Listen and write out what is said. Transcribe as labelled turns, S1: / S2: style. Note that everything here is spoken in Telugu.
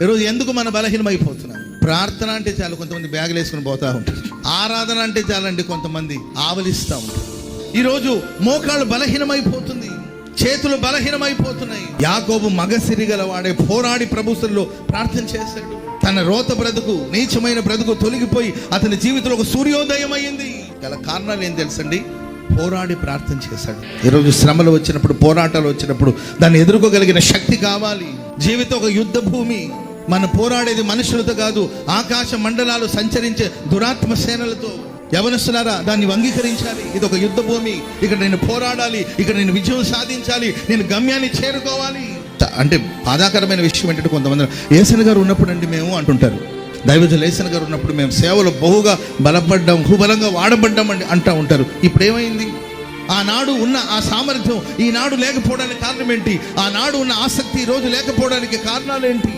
S1: ఈరోజు ఎందుకు మన బలహీనమైపోతున్నాం? ప్రార్థన అంటే చాలు కొంతమంది బ్యాగులు వేసుకుని పోతా ఉంటారు. ఆరాధన అంటే చాలండి కొంతమంది ఆవలిస్తూ ఉంటారు. ఈరోజు మోకాళ్ళు బలహీనమైపోతుంది, చేతులు బలహీనమైపోతున్నాయి. యాకోబు మగసిరి గల వాడే పోరాడి ప్రభుత్వంలో ప్రార్థన చేశాడు. తన రోత బ్రతుకు, నీచమైన బ్రతుకు తొలగిపోయి అతని జీవితంలో ఒక సూర్యోదయం అయింది. గల కారణాలు ఏం తెలుసండి? పోరాడి ప్రార్థన చేశాడు. ఈరోజు శ్రమలు వచ్చినప్పుడు, పోరాటాలు వచ్చినప్పుడు దాన్ని ఎదుర్కోగలిగిన శక్తి కావాలి. జీవితం ఒక యుద్ధ భూమి. మనం పోరాడేది మనుషులతో కాదు, ఆకాశ మండలాలు సంచరించే దురాత్మ సేనలతో. యవనస్తులారా, దాన్ని అంగీకరించాలి. ఇది ఒక యుద్ధ భూమి. ఇక్కడ నేను పోరాడాలి, ఇక్కడ నేను విజయం సాధించాలి, నేను గమ్యాన్ని చేరుకోవాలి. అంటే బాధాకరమైన విషయం ఏంటంటే, కొంతమంది ఏసన్ గారు ఉన్నప్పుడు అండి మేము అంటుంటారు, దైవజనులు ఏసన్ గారు ఉన్నప్పుడు మేము సేవలో బహుగా బలపడ్డాం, బహుబలంగా వాడబడ్డాం అని అంటూ ఉంటారు. ఇప్పుడు ఏమైంది? ఆనాడు ఉన్న ఆ సామర్థ్యం ఈనాడు లేకపోవడానికి కారణం ఏంటి? ఆనాడు ఉన్న ఆసక్తి ఈరోజు లేకపోవడానికి కారణాలు ఏంటి?